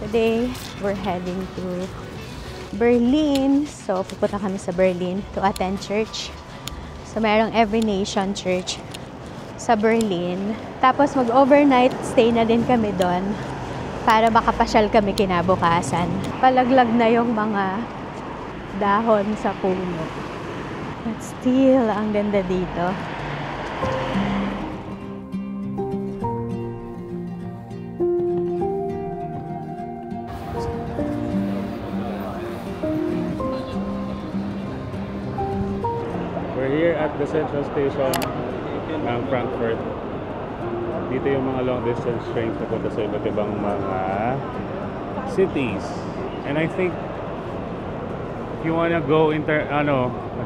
Today, we're heading to Berlin. So, pupunta kami sa Berlin to attend church. So, merong Every Nation Church sa Berlin. Tapos, mag-overnight stay na din kami doon para makapasyal kami kinabukasan. Palaglag na yung mga dahon sa puno. But still, ang ganda dito. We're here at the central station ng Frankfurt. Dito yung mga long distance trains na punta sa iba't ibang mga cities. And I think if you wanna go a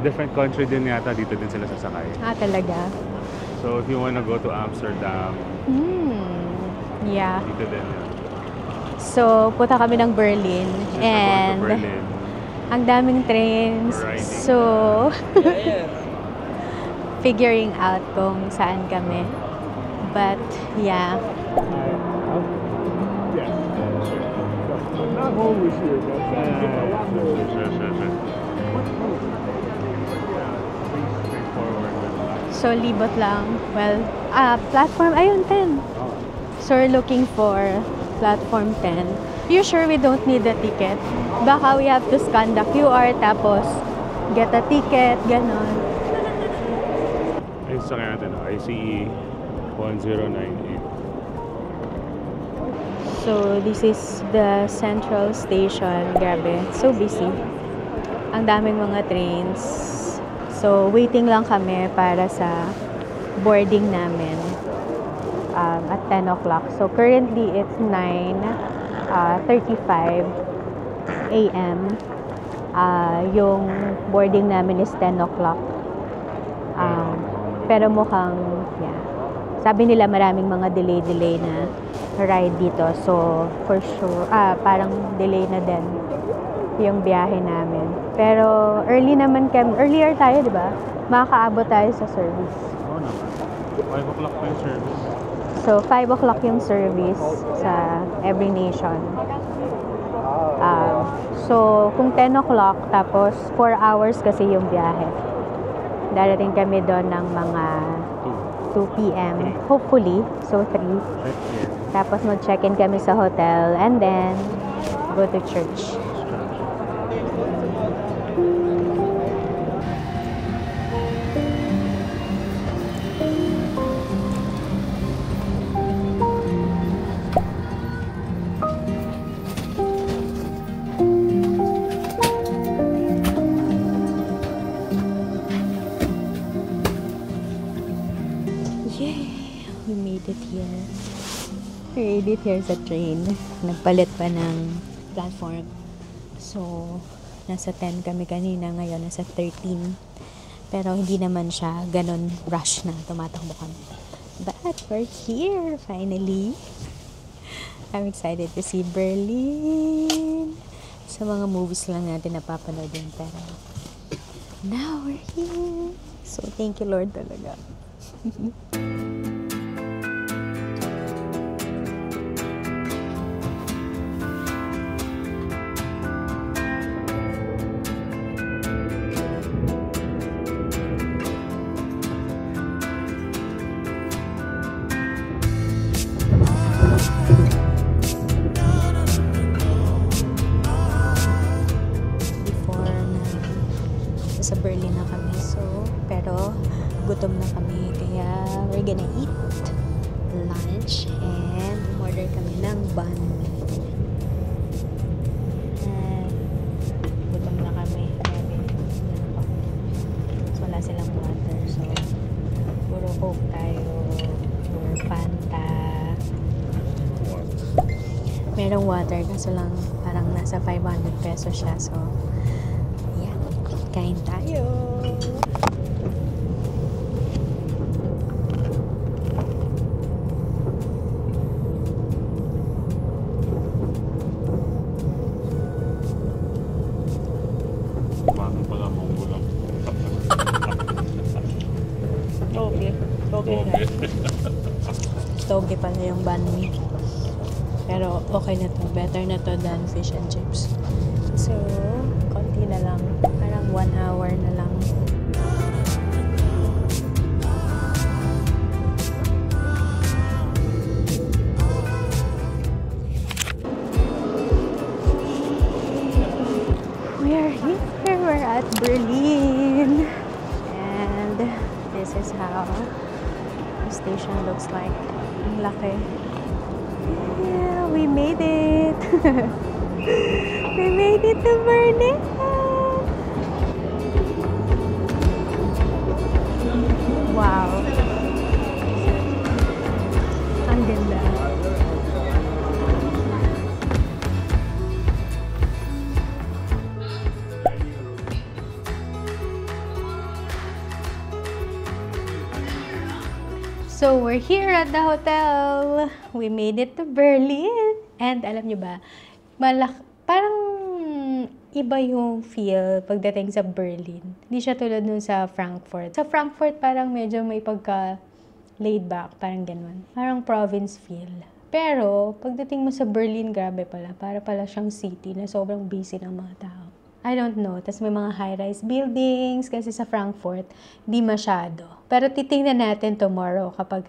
different country din yata, dito din sila sasakay. Ah, talaga? So if you wanna go to Amsterdam, yeah. dito din yun. So, punta kami ng Berlin. Since we're going to Berlin, ang daming trains. Riding. So, figuring out kung saan kami. But, yeah. So, libot lang. Well, platform, ayun, 10. So, we're looking for platform 10. You sure we don't need a ticket? Baka we have to scan the QR tapos get a ticket, ganon. Ayun sa kaya natin, ICE 1098. So, this is the central station. Grabe, so busy. Ang daming mga trains. So, waiting lang kami para sa boarding namin at 10 o'clock. So, currently, it's 9:35 a.m. Yung boarding namin is 10 o'clock. Pero mukhang, yeah. Sabi nila maraming mga delay na ride dito. So, for sure, parang delay na din yung biyahe namin. Pero, earlier tayo, di ba? Makakaabot tayo sa service. Oo naman. 5 o'clock pa yung service. So, 5 o'clock yung service sa Every Nation. So, kung 10 o'clock, tapos 4 hours kasi yung biyahe. Darating kami doon ng mga 2 p.m. Hopefully. So, 3. Tapos mag-check-in kami sa hotel and then go to church. We made it here sa train. Nagpalit pa ng platform. So, nasa 10 kami kanina. Ngayon, nasa 13. Pero hindi naman siya ganun rush na tumatakbo kami. But we're here, finally. I'm excited to see Berlin. Sa mga movies lang natin napapanood yun. Pero, now we're here. So, thank you, Lord, talaga. Sa Berlin na kami. So, pero gutom na kami. Kaya we're gonna eat lunch and order kami ng bun. And gutom na kami. So, wala silang water. So, puro Coke tayo. Or Fanta. Merong water kaso lang parang nasa 500 pesos siya. So, kain tayo. Bakit pala mong gulang? Toge pala yung banh mi. Pero okay na to. Better na to than fish and chips. So, konti na lang. Parang 1 hour na lang. We are here. We're at Berlin. And this is how the station looks like. Ang laki. Yeah, we made it. We made it to Berlin. Wow. Ang ganda. So, we're here at the hotel. We made it to Berlin. And alam nyo ba, parang iba yung feel pagdating sa Berlin. Hindi siya tulad nun sa Frankfurt. Sa Frankfurt, parang medyo may pagka laid back, parang ganun. Parang province feel. Pero, pagdating mo sa Berlin, grabe pala. Para pala siyang city na sobrang busy ng mga tao. I don't know. Tapos may mga high-rise buildings kasi sa Frankfurt, di masyado. Pero titingnan natin tomorrow kapag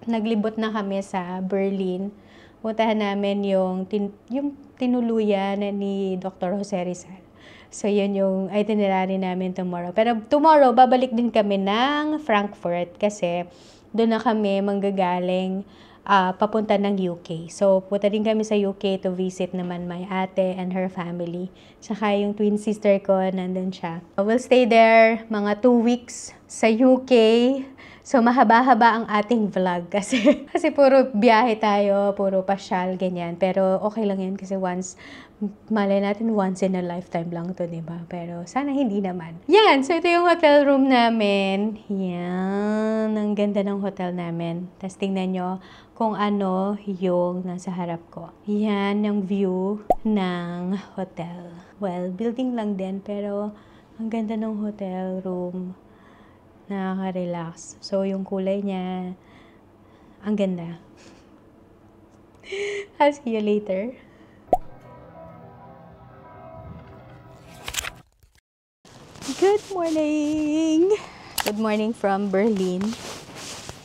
naglibot na kami sa Berlin. Puntahan namin yung tinuluyan ni Dr. Jose Rizal. So, yun yung itinerary namin tomorrow. Pero tomorrow, babalik din kami ng Frankfurt kasi doon na kami manggagaling papunta ng UK. So, punta din kami sa UK to visit naman my ate and her family. Tsaka yung twin sister ko, nandun siya. We'll stay there mga 2 weeks sa UK. So, mahaba-haba ang ating vlog kasi puro biyahe tayo, puro pasyal, ganyan. Pero okay lang yan kasi malay natin once in a lifetime lang to, diba? Pero sana hindi naman. Yan! So, ito yung hotel room namin. Yan! Ang ganda ng hotel namin. Tapos tingnan nyo kung ano yung nasa harap ko. Yan yung view ng hotel. Well, building lang din, pero ang ganda ng hotel room. Nakaka-relax. So, yung kulay niya, ang ganda. I'll see you later. Good morning! Good morning from Berlin.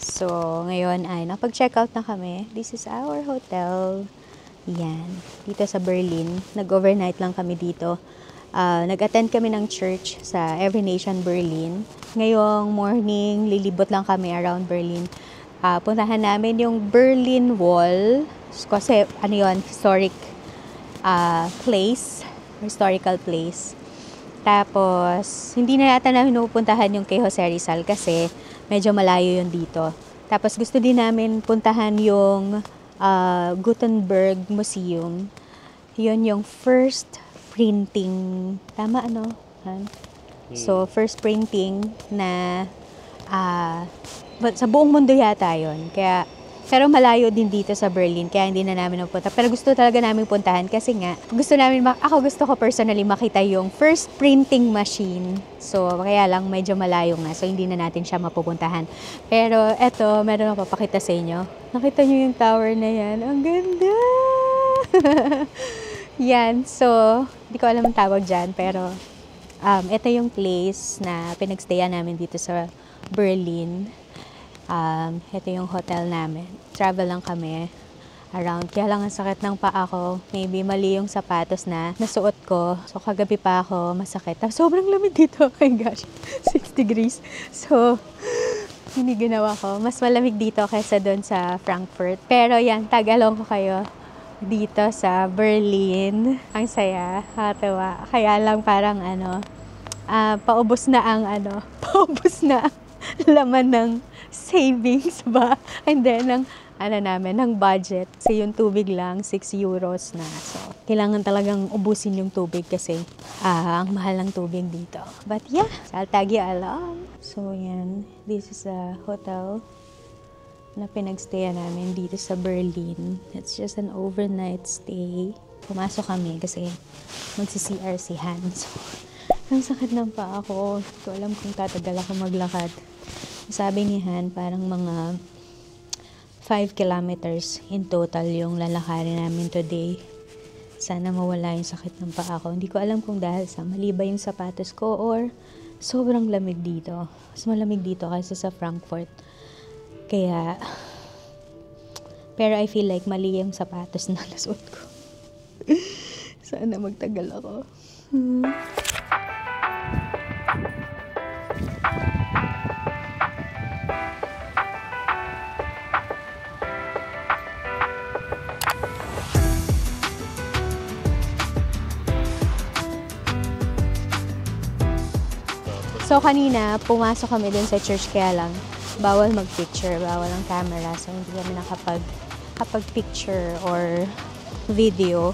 So, ngayon ay napag-check out na kami. This is our hotel. Yan. Dito sa Berlin. Nag-overnight lang kami dito. Nag-attend kami ng church sa Every Nation Berlin. Ngayong morning, lilibot lang kami around Berlin. Puntahan namin yung Berlin Wall. Kasi, ano yun, historical place. Tapos, hindi na yata namin pupuntahan yung kay Jose Rizal kasi medyo malayo yun dito. Tapos, gusto din namin puntahan yung Gutenberg Museum. Yun yung first printing. Tama, ano? So, first printing na sa buong mundo yata yun. Kaya, pero malayo din dito sa Berlin, kaya hindi na namin napunta. Pero gusto talaga namin puntahan kasi nga, gusto ko personally makita yung first printing machine. So, kaya lang medyo malayo nga. So, hindi na natin siya mapupuntahan. Pero, eto, meron ako papakita sa inyo. Nakita nyo yung tower na yan. Ang ganda! Yan. So, hindi ko alam ang tawag dyan. Pero, ito yung place na pinagstayan namin dito sa Berlin. Ito yung hotel namin. Travel lang kami around. Kaya lang ang sakit ng paa ko. Maybe mali yung sapatos na nasuot ko. So, kagabi pa ako masakit. Sobrang lamig dito. Oh my gosh. 6 degrees. So, hindi ginawa ko. Mas malamig dito kaysa doon sa Frankfurt. Pero yan, tag-along ko kayo dito sa Berlin. Ang saya. Nakatawa. Kaya lang parang paubos na ang laman ng savings ba? And then, ng budget. Kasi yung tubig lang, 6 euros na. So, kailangan talagang ubusin yung tubig kasi ang mahal ng tubig dito. But yeah, I'll tag you along. So, yan. This is a hotel na pinagstayan namin dito sa Berlin. It's just an overnight stay. Pumasok kami kasi magsi-CR si Hans. Ang sakit ng paa ko. Hindi ko alam kung tatagal ako maglakad. Sabi ni Han, parang mga 5 kilometers in total yung lalakarin namin today. Sana mawala yung sakit ng paa ko. Hindi ko alam kung dahil sa mali ba yung sapatos ko or sobrang lamig dito. Mas malamig dito kaysa sa Frankfurt. Kaya, pero I feel like mali yung sapatos na nasuot ko. Sana magtagal ako. So, kanina, pumasok kami dun sa church, kaya lang, bawal mag-picture, bawal ang camera. So, hindi kami nakapag-picture or video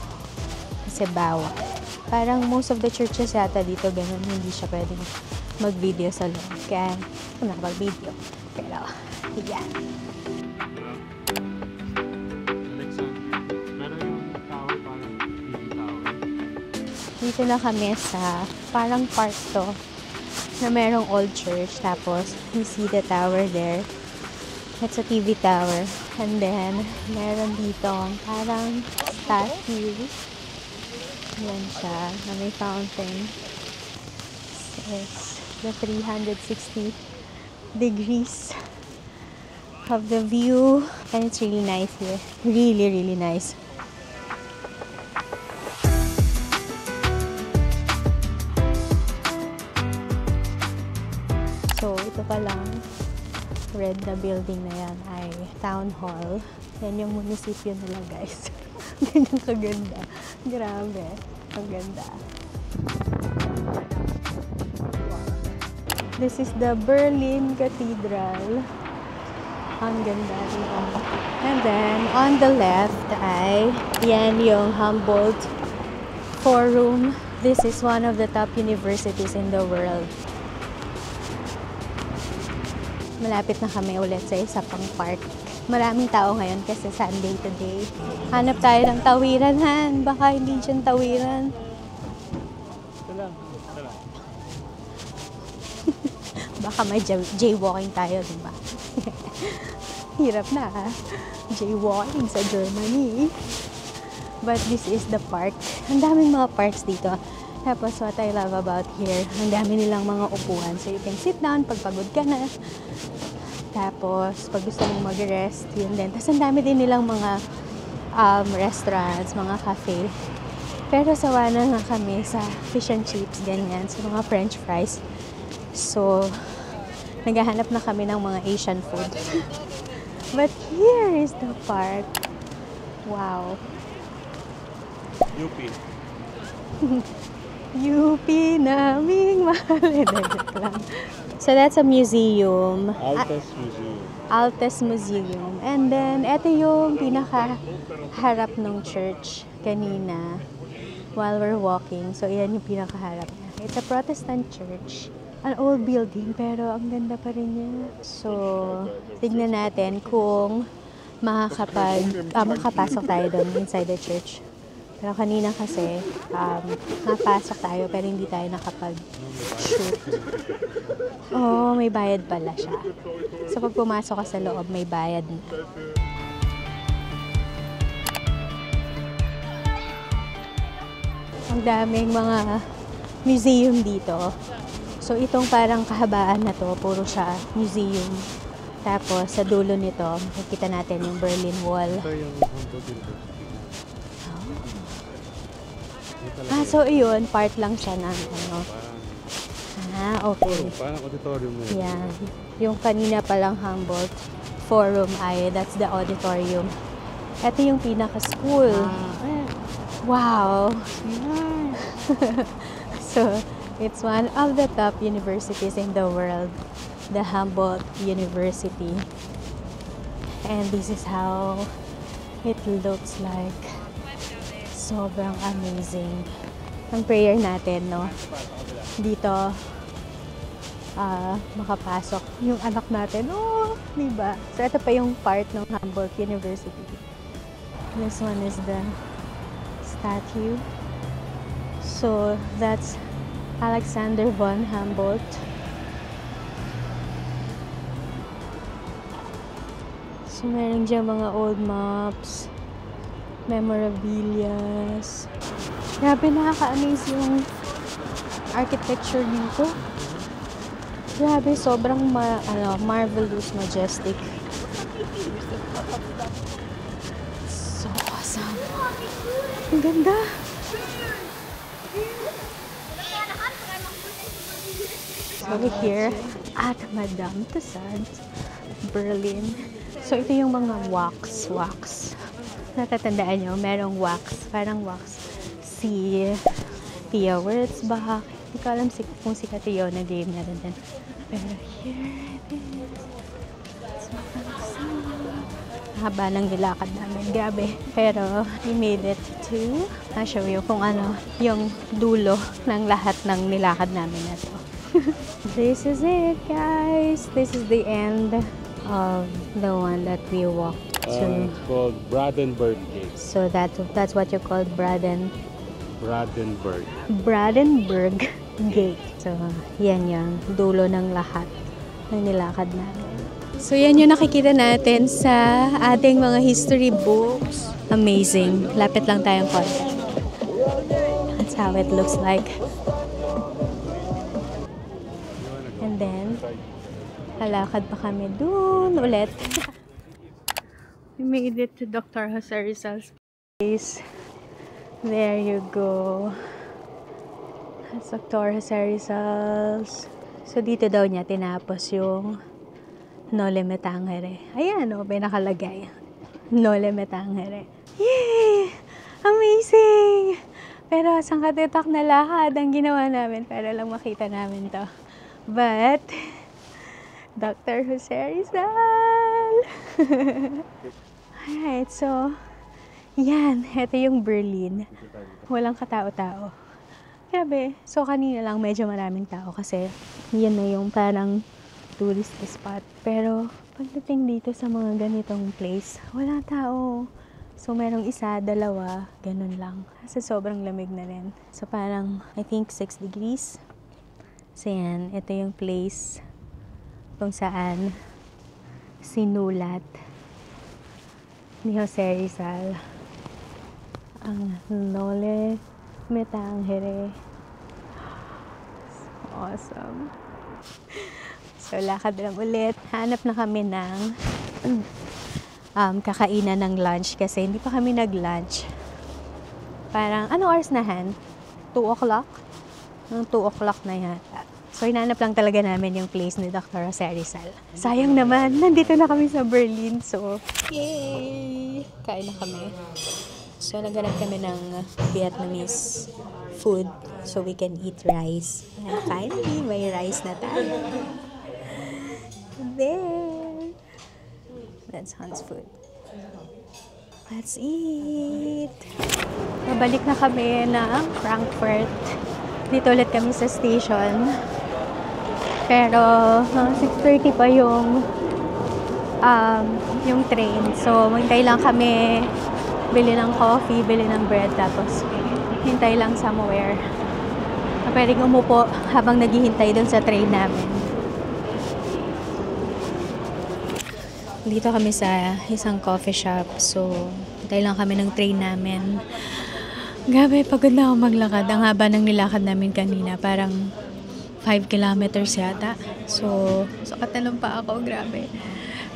kasi bawal. Parang most of the churches yata dito, ganun, hindi siya pwedeng mag-video sa loob. Kaya, hindi nakapag-video. Pero, yan. Dito na kami sa parang park to na merong old church. Tapos, you see the tower there. It's a TV tower. And then, meron dito parang statue. Yan siya, na may fountain. It's the 360 degrees of the view. And it's really nice here. Really, really nice. So, ito pa lang, red na building na yan ay town hall. Yan yung munisipyo nila, guys. Ganyan kaganda. Grabe. Ang ganda. This is the Berlin Cathedral. Ang ganda dito. And then, on the left ay, yan yung Humboldt Forum. This is one of the top universities in the world. Malapit na kami ulit sa isa pang park. Maraming tao ngayon kasi Sunday today. Hanap tayo ng tawiran, Han. Baka hindi dyan tawiran. Ito lang. Baka may jaywalking tayo, diba? Hirap na, ha? Jaywalking sa Germany. But this is the park. Ang daming mga parks dito. Tapos what I love about here, ang dami nilang mga upuan. So you can sit down pag pagod ka na. Tapos pag gusto mong mag-rest, yun din. Tapos ang dami din nilang mga restaurants, mga cafe. Pero sawa na nga kami sa fish and chips, ganyan. So mga french fries. So, naghahanap na kami ng mga Asian food. But here is the park. Wow. UP. UP naming mahal. So that's a museum. Altes Museum. Altes Museum. And then, ito yung pinakaharap ng church kanina while we're walking. So, yan yung pinakaharap niya. It's a Protestant church. An old building, pero ang ganda pa rin niya. So, tignan natin kung makakapasok tayo doon inside the church. Pero kanina kasi, napasok tayo pero hindi tayo nakapag-shoot. Oh, may bayad pala siya. So, pag pumasok ka sa loob, may bayad na. Ang daming mga museum dito. So, itong parang kahabaan na to, puro siya museum. Tapos, sa dulo nito, makikita natin yung Berlin Wall. Ito yung Humboldt University. So yun, part lang siya ng ano. Okay. Parang auditorium na yun. Yan. Yung kanina palang Humboldt Forum ay, that's the auditorium. Ito yung pinaka-school. Wow! So, it's one of the top universities in the world. The Humboldt University. And this is how it looks like. Sobrang amazing. Ang prayer natin, no? Dito, makapasok yung anak natin. Oh, diba? So, ito pa yung part ng Humboldt University. This one is the statue. So, that's Alexander von Humboldt. So, meron dyan mga old maps, memorabilias. Grabe, nakaka-amaze yung architecture dito. Grabe, sobrang marvelous, majestic. So awesome. Ang ganda. So we're here at Madame Tussauds, Berlin. So ito yung mga wax. Natatandaan nyo, merong wax. Parang wax. Si Pia Wurtzbach. Hindi ko alam kung si Katiyo na game na rin din. Pero here it is. So awesome. Haba ng nilakad namin. Grabe. Pero we made it to, I'll show you kung ano yung dulo ng lahat ng nilakad namin na to. This is it, guys. This is the end of the one that we walked to. It's called Brandenburg Gate. So that's what you call Brandenburg Gate. So yan yung dulo ng lahat ng nilakad namin. So yan yung nakikita natin sa ating mga history books. Amazing. Lapit lang tayong konti. That's how it looks like. And then, lalakad pa kami dun ulit. We made it to Dr. Jose Rizal's place. There you go. That's Dr. Jose Rizal's. So, dito daw niya tinapos yung Noli Me Tangere. Ayan, o, may nakalagay. Noli Me Tangere. Yay! Amazing! Pero, sangkatitak na lakad ang ginawa namin para lang makita namin to. But, Dr. Jose Rizal! Alright, so, yan. Ito yung Berlin. Walang katao-tao. Grabe. So, kanina lang medyo maraming tao kasi yan na yung parang tourist spot. Pero, pagdating dito sa mga ganitong place, wala tao. So, merong isa, dalawa, ganun lang. Kasi sobrang lamig na rin. So, parang, I think, 6 degrees. So, yan. Ito yung place kung saan sinulat ni Jose Rizal ang Noli Me Tangere. Awesome. So, lakad lang ulit. Hanap na kami ng kakainan ng lunch kasi hindi pa kami nag-lunch. Parang, ano oras na, Han? 2 o'clock? Nung 2 o'clock na yata. So, hinanap lang talaga namin yung place ni Dr. Jose Rizal. Sayang naman, nandito na kami sa Berlin. So, yay! Kain na kami. So, naghanap kami ng Vietnamese food so we can eat rice. And finally, may rice na tayo. There! That's Han's food. Let's eat! Mabalik na kami ng Frankfurt. Dito ulit kami sa station. Pero 6:30 pa yung train. So, hintay lang kami, bili ng coffee, bili ng bread, tapos hintay lang somewhere. Pwedeng umupo habang naghihintay dun sa train namin. Dito kami sa isang coffee shop. So, hintay lang kami ng train namin. Grabe, pagod na ako maglakad. Ang haba ng nilakad namin kanina. Parang 5 kilometers yata. So katalon pa ako. Grabe.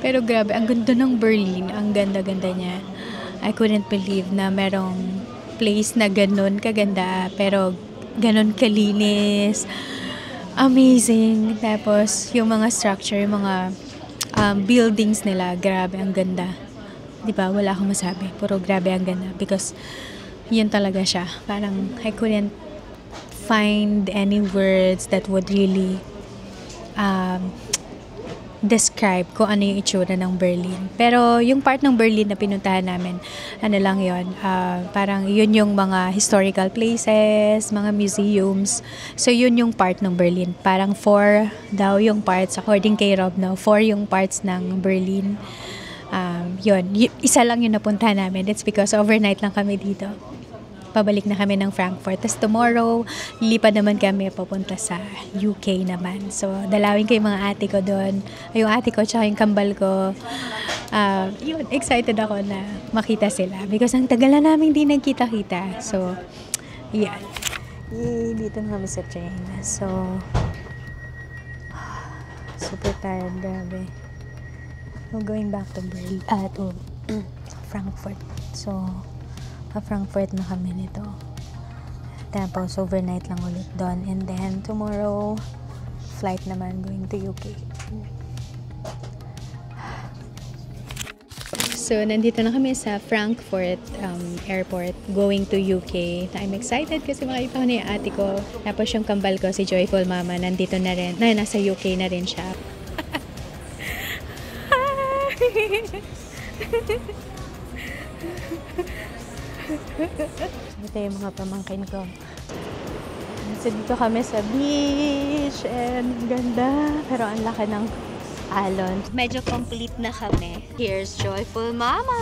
Pero grabe, ang ganda ng Berlin. Ang ganda-ganda niya. I couldn't believe na merong place na ganun kaganda. Pero ganun kalinis. Amazing. Tapos, yung mga structure, yung mga buildings nila. Grabe, ang ganda. Diba? Wala akong masabi. Puro grabe ang ganda. Because yun talaga siya. Parang I couldn't find any words that would really describe kung ano yung itsura ng Berlin. Pero yung part ng Berlin na pinuntahan namin, ano lang yun, parang yun yung mga historical places, mga museums. So yun yung part ng Berlin. Parang 4 daw yung parts, according kay Rob, 4 yung parts ng Berlin. Yun, isa lang yung napuntahan namin. It's because overnight lang kami dito. Pabalik na kami ng Frankfurt. Tapos tomorrow, lilipad naman kami papunta sa UK naman. So, dalawin ko yung mga ate ko doon. Yung ate ko, tsaka yung kambal ko. Yun, excited ako na makita sila because ang tagal na namin di nagkita-kita. So, yan. Yay, dito na kami sa train. So, super tired, grabe. We're going back to Frankfurt. So, Frankfurt na kami nito. Tapos, overnight lang ulit doon. And then, tomorrow, flight naman going to UK. So, nandito na kami sa Frankfurt airport going to UK. I'm excited kasi makita ko na yung ate ko. Tapos yung kambal ko, si Joyful Mama, nandito na rin. Nasa UK na rin siya. Ito yung mga pamangkin ko. So, dito kami sa beach and ganda. Pero ang laki ng alon. Medyo complete na kami. Here's Joyful Mama!